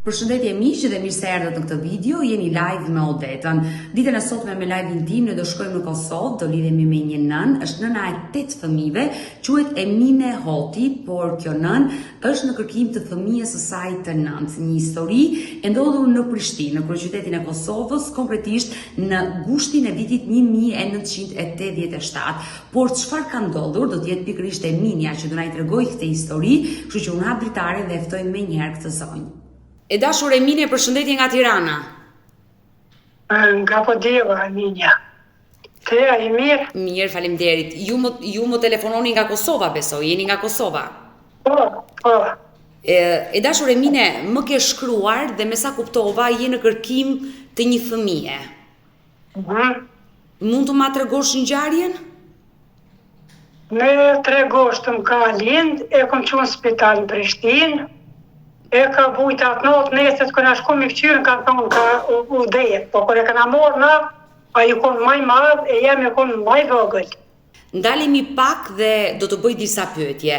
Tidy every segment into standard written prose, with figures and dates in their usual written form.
Përshëndetje miq dhe mirë se erdhët në këtë video. Jeni live me Odetën. Ditën e sotme me live-in tim ne do shkojmë në Kosovë, do lidhemi me një nën, është nëna e 8 fëmijëve, quhet Emine Hoti, por kjo nën është në kërkim të fëmijës së saj të nëntë. Një histori e ndodhur në Prishtinë, në kryeqytetin e Kosovës, konkretisht në gushtin e vitit 1987. Por çfarë ka ndodhur do të jetë pikërisht Eminia që do na i tregojë këtë histori, kështu që unë hap dritare dhe ftoj më një herë këtë zonjë. E dashur Emine, përshëndetje nga Tirana. Nga Podjeva, Eminia. Te a i mirë? Mirë, faleminderit. Ju më telefononi nga Kosova, besoj, jeni nga Kosova. Po. E dashur Emine, më ke shkruar dhe me sa kuptova je në kërkim të një fëmije. Mund të ma tregosh ngjarjen? Me 3 gosht më ka lind, e kom qenë në spital në Prishtinë. E ka bujt atë notë neset kër na shku me këqyrën, ka thonë ka u dhejt, po kër e këna morë na, a ju konë maj madhë e jam e konë maj vogël. Ndalemi pak dhe do të bëj disa pyetje.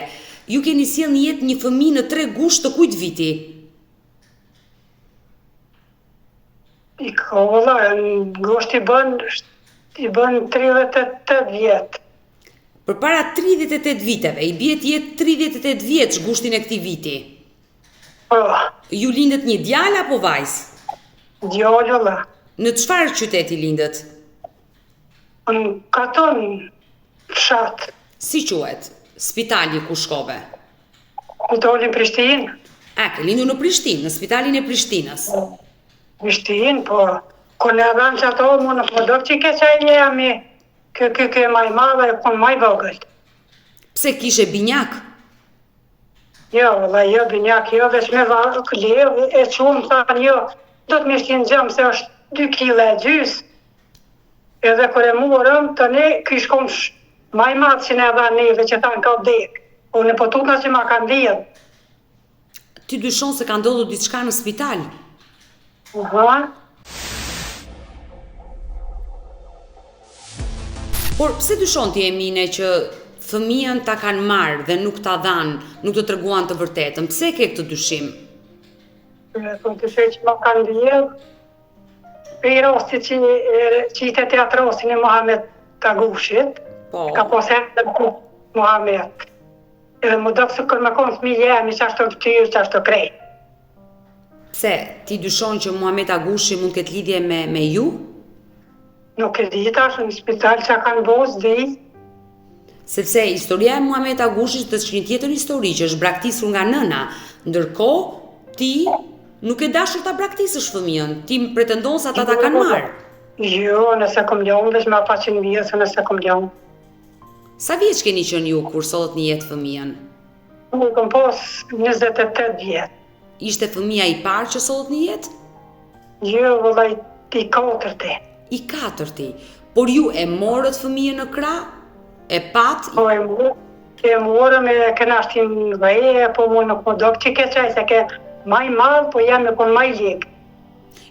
Ju keni sjell në jetë një fëmijë në 3 gusht të kujt viti? I ka valla, në gosht i bën 38 vjetë. Përpara 38 viteve, i bie të jetë 38 vjeç gushtin e këtij viti. Po. Ju lindet një djalë apo vajzë? Djalë valla. Në çfarë qyteti lindet? Në Katon, fshat. Si quhet? Spitali ku shkove? Spitali në Prishtinë. Ke lindur në Prishtinë, në spitalin e Prishtinës. Prishtinë, po. Kër në dhanë që ato, mu në podok që ke qaj një jami, kë maj madhe, e konë maj vogël. Pse kishe binjak? Jo, valla, jo, binjak, jo, veç me levë, e qumë, thanë, jo, do të me shtinë gjëmë, se është 2 kile e gjysë. Edhe kër e morëm, të ne, kishkom maj madhë që ne dha neve, që thanë ka vdek. O në potutna që ma kanë dhjedhë. Ti dyshon se ka ndodhur diçka në spital? Aha. Por pse dyshon ti Emine që fëmijën ta kanë marrë dhe nuk ta dhanë, nuk të treguan të vërtetën? Pse ke këtë dyshim? Po të shej që ma kanë dhjedhë, pe i rosti që i të teatrosin e Muhamet Tagushit, ka posen dhe Muhamet. Edhe më do kësë kër me konë fëmijë jemi që ashtë të ftyrë, që ashtë të krej. Pse, ti dyshon që Muhamet Tagushi mund këtë lidhje me ju? Nuk e di tash në spital që kanë bos, di. Sepse historia e Muhamet Tagushit është një tjetër histori që është braktisur nga nëna, ndërkohë ti nuk e dashur ta braktisësh fëmijën, ti pretendon se ata ta kanë marrë. Jo, nëse kom ljonë, veç me 400 vjetë, nëse kom ljonë. Sa vjeç keni qenë ju kur sollët një jetë fëmijën? Unë kom pos 28 vjetë. Ishte fëmija i parë që sollët një jetë? Jo, vëllaj, i 4-ti. I 4-ti, por ju e morët fëmijën në krah? E pat? Po e morëm e këna shtim në veje, po mu nuk më do që ke qaj, se ke maj madhë, po jam e kon maj ligë.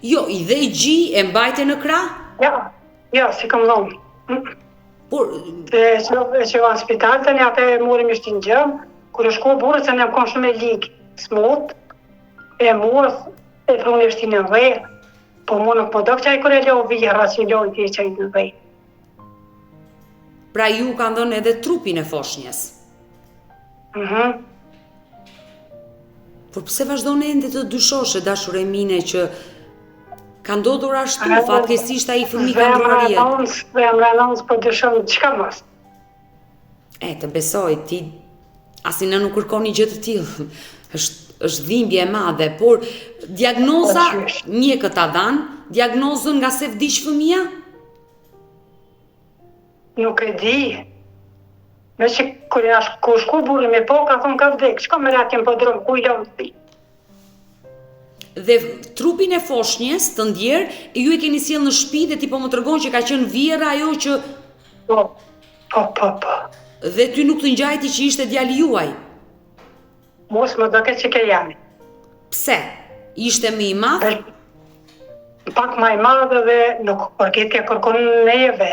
Jo, i dhe i gji e mbajte në krah? Ja, si kom dhonë. Por... E që va në spital, të një atë e morëm ishtë në gjëmë, kër e shko burë, se në më konë shumë e ligë, smut, e morës, e prunë ishtë në veje, po mu nuk më do që aj kër e lojë vijë, rrasë lojë të i qaj në veje. Pra ju kanë dhënë edhe trupin e foshnjës. Por pse vazhdon ende të dyshosh, dashur Emine, që ka ndodhur ashtu, fatkeqësisht ai fëmijë ka ndrorë jetë. Vemranons, po dyshon çka mos. Të besoj, ti asin në nuk kërkoni gjë të tillë. Është dhimbje e madhe, por diagnoza mjekët ta dhanë, diagnozën nga se vdiq fëmia? Nuk e di. Me që kër shku burri me po, ka thonë ka vdek, shko me ratin po dromë, ku i lovë të pi. Dhe trupin e foshnjës të ndjerë, ju e keni sjell në shtëpi dhe ti po më tregon që ka qenë vjera ajo që... Po. Dhe ty nuk të ngjajti që ishte djali juaj? Mos më doke që ke jami. Pse? Ishte më i madh? Pak më i madh dhe nuk përket ke kërkon neve.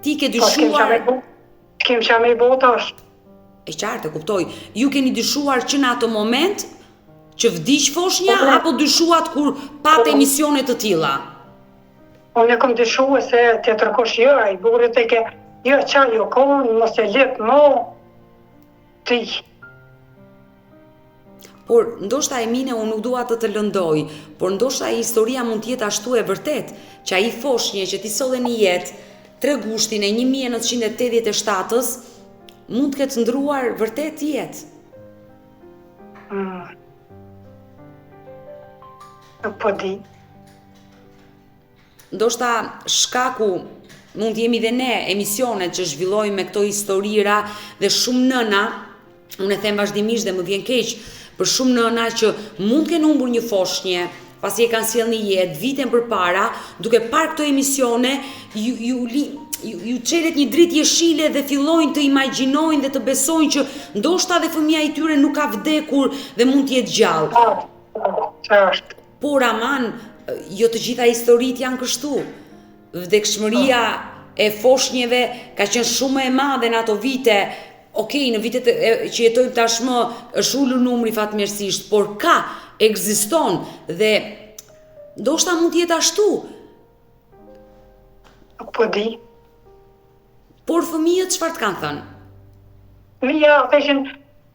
Ti ke dyshuar... Kim që me i botash. E qartë, e kuptoj. Ju keni dyshuar që në ato moment që vdiq foshnja apo dyshuat kur pat emisione të tilla? Unë e kom dyshuar se të tërkosh ai burrit e ke jo çaj jo kon, mos e lep mo ti. Por ndoshta Emine unë nuk dua të lëndoj, por ndoshta historia mund të jetë ashtu e vërtet, që ai foshnje që ti solle në jetë 3 gushtin e 1987-s mund të ketë ndruar vërtet jetë. Nuk po di. Ndoshta shkaku mund jemi dhe ne emisionet që zhvillojmë me këto historira dhe shumë nëna, unë e them vazhdimisht dhe më vjen keq për shumë nëna që mund kenë humbur një foshnje, pasi e kanë sjellë në jetë viten përpara, duke parë këto emisione, ju çelet një dritë jeshile dhe fillojnë të imagjinojnë dhe të besojnë që ndoshta dhe fëmia i tyre nuk ka vdekur dhe mund të jetë gjallë. Ç'është? Por aman, jo të gjitha historitë janë kështu. Vdekshmëria e foshnjeve ka qenë shumë e madhe në ato vite. Okej, në vitet që jetojmë tashmë është ulur numri fatmirësisht, por ekziston dhe ndoshta mund të jetë ashtu. Nuk po di. Por fëmijët çfarë të kanë thënë? Mia thëshin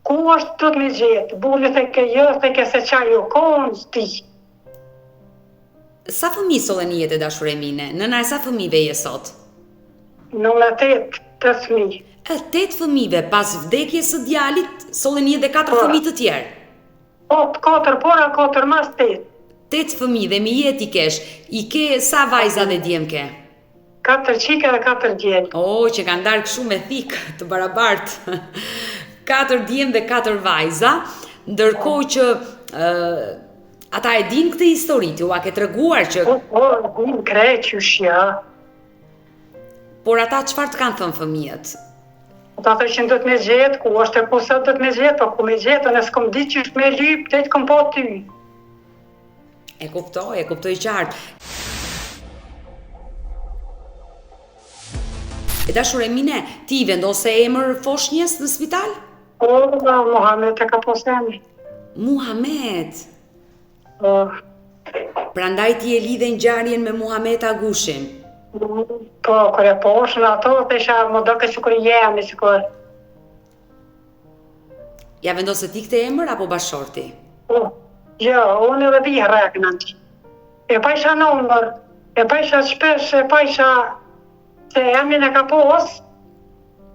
ku është të më gjetë, burri the ke jo, the ke se çaj jo kon ti. Sa fëmijë solle në jetë dashur Emine? Nëna e sa fëmijëve je sot? Nëna 8 fëmijë. 8 fëmijëve pas vdekjes së djalit, solle në jetë 4 fëmijë të tjerë. 4 pora, 4 mas 8. 8 fëmijë dhe mi jetë i kesh. I ke sa vajza dhe djem ke? 4 qika dhe 4 djem. Që kanë darë kështu me thikë të barabartë. 4 djem dhe 4 vajza, ndërkohë që ata e din këtë histori, ju a ke treguar që... din kreqysh, ja. Por ata çfarë të kanë thënë fëmijët? Ata thëshin do të me gjetë, ku është e ku sa do të me gjetë, po ku me gjetë, nësë kom ditë që është me lypë, të kom po ty. E kuptoj qartë. E dashur Emine, ti vendose emër foshnjes në spital? Muhamet e ka posemi. Muhamet? Prandaj ti e lidhe ngjarjen me Muhamet Agushin? Po, kur e poshën ato, të isha më do këtë që kur jemi, që kur... Ja vendose ti këtë emër, apo bashorti? Jo, unë edhe di reknën ti. E pa isha nëmër, e pa isha shpesh, e pa isha... Se emin e ka posë,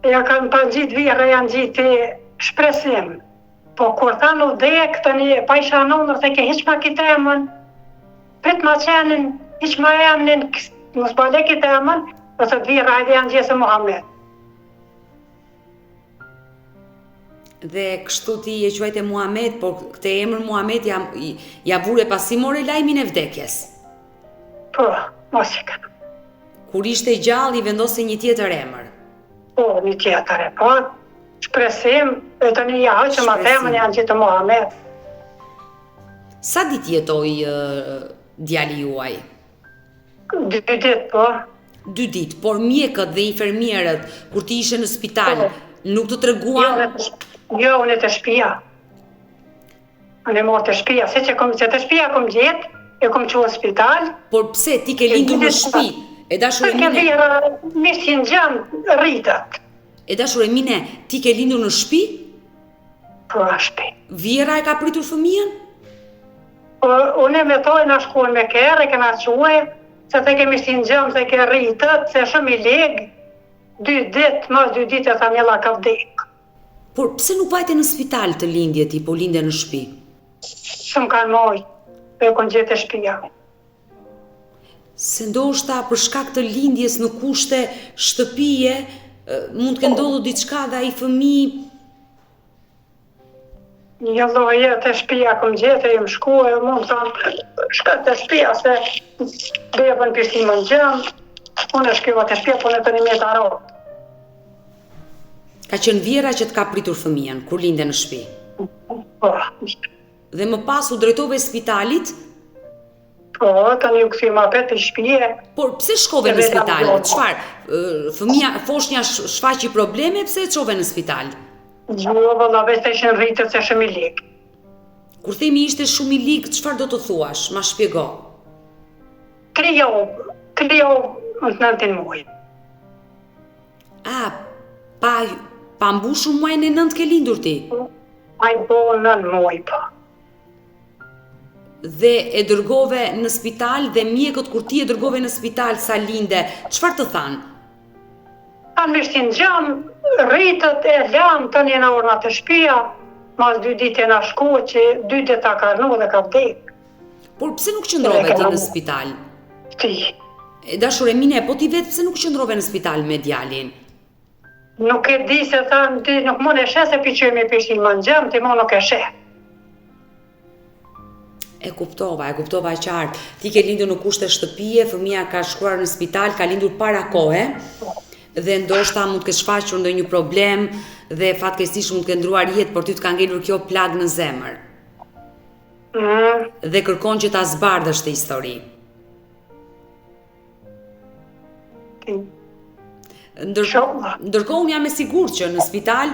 ja kanë pa gjitë vire, janë gjitë shpresim. Po kur tha në vdek, tani e pa isha nëmër, se ke hiq ma këtë emën, prit ma qenin, hiq ma emnin, mos pa le këtë emën, dhe të vire, hajde janë gjithë Muhammed. Dhe kështu ti e quajte Muhammed, por këtë emër Muhammed ja vure pasi more lajmin e vdekjes. Po, mos e kanë. Kur ishte gjallë, i vendose një tjetër emër. Po, një tjetër e po. Shpresim, e të një jahë që ma temën janë gjithë Muhammed. Sa ditë jetoi djali juaj? 2 ditë, po. 2 ditë, por mjekët dhe infermierët, kur ti ishe në spital, nuk të treguan? Jo, unë e të shpia. Unë e morë të shpia, se që të shpia kom gjetë, e kom që në spital. Por pse, ti ke lindur në shtëpi? E dashur Emine... Ke vira, mishin gjanë rritat. E dashur Emine, ti ke lindur në shtëpi? Po, në shtëpi. Vjera e ka pritur fëmijën? Unë e me tojnë në shkuën me kërë, e këna quaj, se te ke mishin gjanë, se ke rritat, se shumë i legë, 2 ditë, mas 2 ditë e tha njëla ka vdekë. Por pse nuk vajte në spital të lindje ti, po lindje në shtëpi? Shumë kanë mojë, e kënë gjithë e shpia. Se ndoshta për shkak të lindjes në kushte shtëpie, mund të ndodhur diçka dhe ai fëmijë. Një lloje të shtëpia kom gjetë, e më shkuë, mund të shkat të shtëpia, se bebën pistimën gjëmë, unë e shkjova të shtëpia, po në të një mjetë arot. Ka qenë vjera që të ka pritur fëmijën, kur linde në shtëpi? Po. Dhe më pas u drejtove spitalit? Po, tani u këthima apet të shpije. Por pse shkove në spital? Çfarë? Foshnja shfaqi probleme, pse e çove në spital? Jo, valla, veç të ishin rritët se shumë i lik. Kur themi ishte shumë i lig, çfarë do të thuash? Ma shpjego. 3 javë në 9 muaj. A, pa mbushur muajin e 9 ke lindur ti? A i po 9 muaj, po. Dhe e dërgove në spital dhe mjekët kur ti e dërgove në spital sa linde, çfarë të thanë? Kanë mishtin gjam, rritët e lam të një në orna të shpia, mas 2 ditë e na shku që 2 ditë ta ka rnu dhe ka vdek. Por pse nuk qëndrove ti në spital? Ti. E dashur Emine, po ti vetë pse nuk qëndrove në spital me djalin? Nuk e di se thanë, ti nuk mund e sheh se piqemi pishin më në gjam, ti mund nuk e sheh. E kuptova qartë. Ti ke lindur në kushte shtëpie, fëmia ka shkuar në spital, ka lindur para kohe, dhe ndoshta mund të kesh shfaqur ndonjë problem dhe fatkeqësisht mund të ketë ndruar jetë, por ty të ka ngelur kjo plag në zemër. Dhe kërkon që ta zbardhësh këtë histori. Ndërkohë unë jam e sigurt që në spital,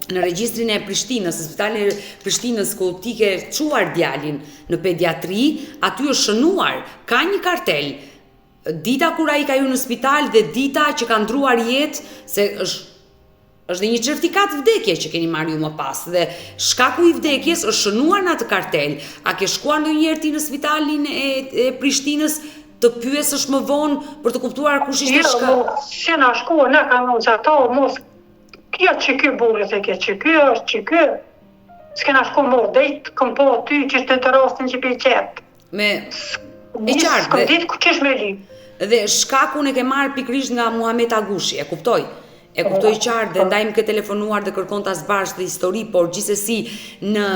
në regjistrin e Prishtinës, në spitalin e Prishtinës ku ti ke çuar djalin në pediatri, aty është shënuar, ka një kartel. Dita kur ai ka hyrë në spital dhe dita që ka ndruar jetë, se është dhe një certifikat vdekje që keni marrë ju më pas, dhe shkaku i vdekjes është shënuar në atë kartel. A ke shkuar ndonjëherë ti në spitalin e Prishtinës të pyesësh më vonë për të kuptuar kush ishte shka? Jo, se na shkuar, ne kanë thonë që ato mos kjo që ky burri se kjo që ky është që ky. S'kena shku më drejt, këm po ty që të rastin që pi qep. Me e qartë. S'këm ditë ku qesh me li. Dhe shkakun e ke marrë pikrisht nga Muhamet Agushi, e kuptoj qartë dhe ndaj më ke telefonuar dhe kërkon ta zbardhësh këtë histori, por gjithsesi në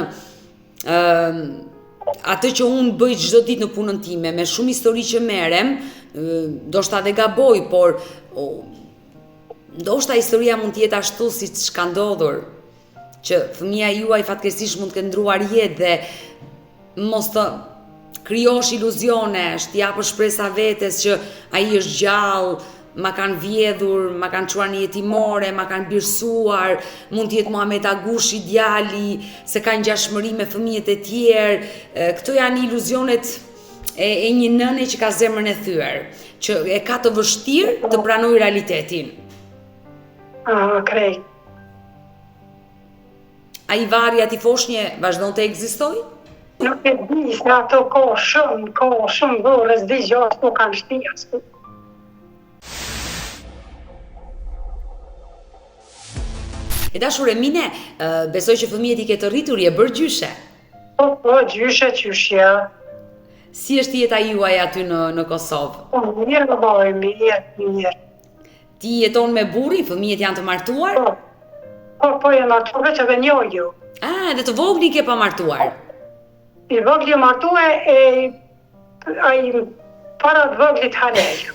atë që unë bëj çdo ditë në punën time, me shumë histori që merrem, ndoshta dhe gaboj, por ndoshta historia mund të jetë ashtu siç ka ndodhur, që fëmia juaj fatkeqësisht mund të ketë ndruar jetë dhe mos të krijosh iluzione, t'i japësh shpresa vetes që ai është gjallë, ma kanë vjedhur, ma kanë çuar në jetimore, ma kanë birsuar, mund të jetë Muhamet Agushi djali, se ka ngjashmëri me fëmijët e tjerë. Këto janë iluzionet e një nëne që ka zemrën e thyer, që e ka të vështirë të pranojë realitetin. Krejt. Ai varri aty foshnje vazhdon të ekzistojë? Nuk e di, se ato ka shumë vërës, di gjatë po kanë shtijas. E dashur Emine, besoj që fëmijët i ke të rritur, je bërë gjyshe? Po, gjyshe. Si është jeta juaj aty në Kosovë? Po, mirë, bëjë, mirë. Ti jeton me burri, fëmijët janë të martuar? Po, e martuar, veç edhe njoju. Dhe të vogli ke pa martuar? I vogli martue ai para të voglit haleju.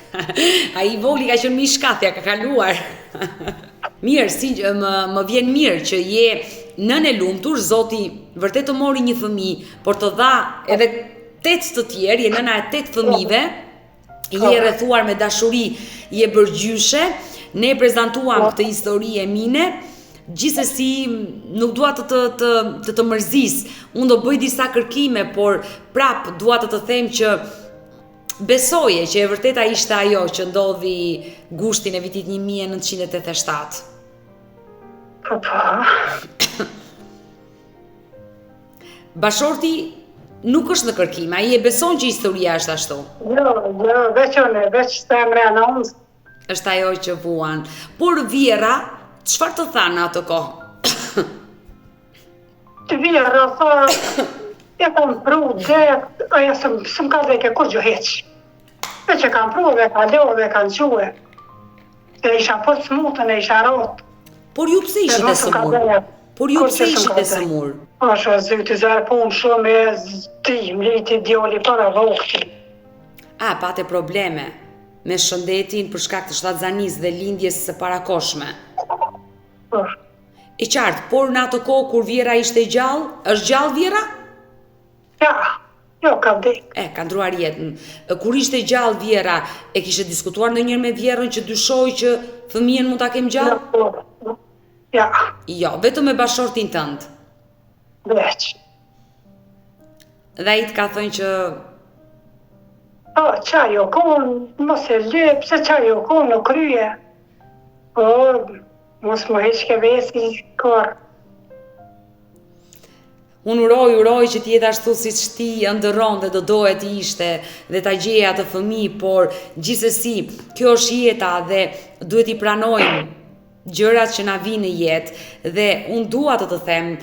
Ai vogli ka qenë më shkathja, ka kaluar. Mirë, më vjen mirë që je nën e lumtur, Zoti vërtet të mori një fëmijë, por të dha edhe 8 të tjerë, je nëna e 8 fëmijëve, je rrethuar me dashuri, je bërë gjyshe, ne prezantuam këtë histori Emine. Gjithsesi nuk dua të mërzis, unë do bëj disa kërkime, por prap dua të them që besoje që e vërteta ishte ajo që ndodhi gushtin e vitit 1987. Po. Bashorti nuk është në kërkim, ai e beson që historia është ashtu. Jo, veç të emre anons. Është ajo që vuan. Por Vjera, çfarë të thanë ato kohë? Të Vjera, e kam pru dhe, aja sëm ka dhe ke kur gjoheq. E që kam pru dhe ka leo dhe kanë quë. E isha po të smutën, e isha rotë. Por ju pse ishite sëmur? Ashtë zyti zërë punë shumë e zdim, liti djoli para vokti. Pate probleme me shëndetin për shkak të shtatzanisë dhe lindjes së parakoshme. E qartë, por në ato kohë kur Vjera ishte gjallë, është gjallë Vjera? Jo, ka vdek. Ka ndruar jetën. Kur ishte gjallë Vjera, e kishe diskutuar ndonjëherë me Vjerën që dyshoj që fëmijën mund ta kem gjallë? Ja. Jo, vetëm me bashortin tënd. Veç. Dhe ai të ka thënë që Qajo kon, mos e lyp, se qajo kon në krye. Mos më heq ke vesi, kor. unë uroj që t'jetë ashtu si që ti ëndërron dhe do dohet të ishte dhe ta gjeje atë fëmijë, por gjithsesi kjo është jeta dhe duhet i pranojmë gjërat që na vinë në jetë dhe unë dua të them,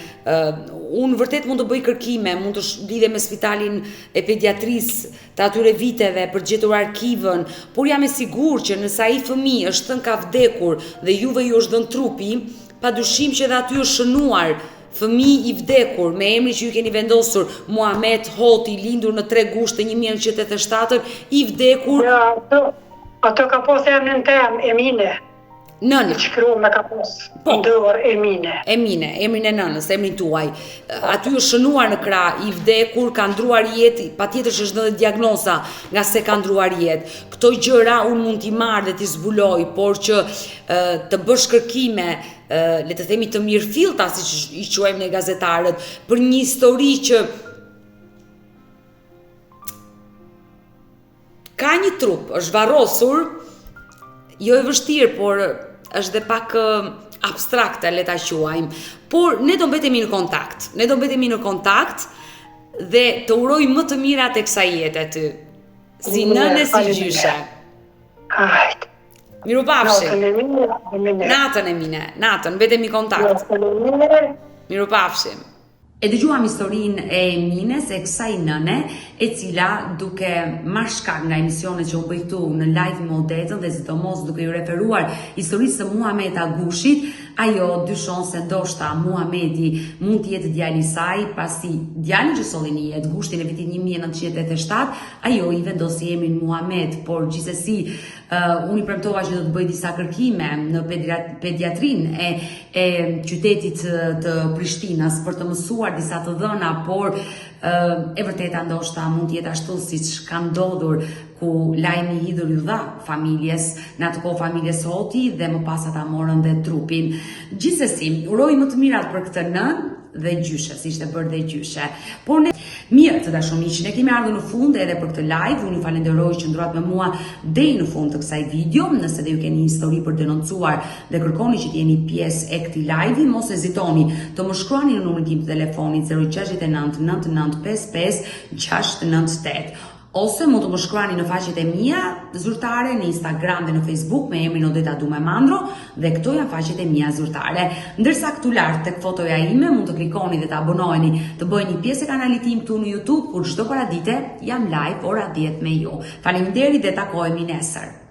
unë vërtet mund të bëj kërkime, mund të lidhe me spitalin e pediatrisë të atyre viteve për gjetur arkivën, por jam e sigurt që nëse ai fëmijë është thënë ka vdekur dhe juve ju është dhënë trupi, padyshim që edhe aty është shënuar fëmijë i vdekur me emrin që ju keni vendosur, Muhamet Hoti, lindur në 3 gusht të 1987, i vdekur. Ja, ato ka posë emrin tem, Emine. Nënë. I shkru me ka posë ndër Emine. Emine, emrin e nënës, emrin tuaj. Aty është shënuar në krah, i vdekur, ka ndruar jetë, patjetër që është dhënë diagnoza nga se ka ndruar jetë. Këto gjëra unë mund t'i marr dhe t'i zbuloj, por që të bësh kërkime, le të themi të mirëfillta, siç i quajmë ne gazetarët, për një histori që ka një trup, është varrosur, jo e vështirë, por është dhe pak abstrakte, le ta quajmë. Por ne do mbetemi në kontakt. Dhe të uroj më të mira tek kësaj jete ty. Si nëne, si gjyshe. Hajt. Mirupafshim. Natën e mine. Natën, mbetemi në kontakt. Mirupafshim. E dëgjuam historinë e Emines, e kësaj nëne, e cila duke marrë shkak nga emisionet që u bëj këtu në live me Odetën dhe sidomos duke ju referuar historisë së Muhamet Agushit, ajo dyshon se ndoshta Muhameti mund të jetë djali i saj, pasi djalin që solli në jetë gushtin e vitit 1987, ajo i vendosi emrin Muhamet, por gjithsesi unë i premtova që do të bëj disa kërkime në pediatrinë e qytetit të Prishtinës për të mësuar disa të dhëna, por e vërteta ndoshta mund të jetë ashtu siç ka ndodhur ku lajmi i hidhur ju dha familjes, në atë kohë familjes Hoti, dhe më pas ata morën dhe trupin. Gjithsesi, uroj më të mirat për këtë nën dhe gjyshe, si ishte bërë dhe gjyshe. Por ne mirë të dashumiq, ne kemi ardhur në fund edhe për këtë live. Unë ju falenderoj që ndroat me mua deri në fund të kësaj video. Nëse dhe ju keni histori për denoncuar dhe kërkoni që t'jeni pjesë e këtij live, mos hezitoni të më shkruani në numrin tim të telefonit 069 9955 698. Ose mund të më shkruani në faqet e mia zyrtare në Instagram dhe në Facebook me emrin Odeta Dume Mandro, dhe këto janë faqet e mia zyrtare. Ndërsa këtu lart tek fotoja ime mund të klikoni dhe të abonoheni, të bëheni pjesë e kanalit tim këtu në YouTube, kur çdo paradite jam live ora 10 me ju. Faleminderit dhe takohemi nesër.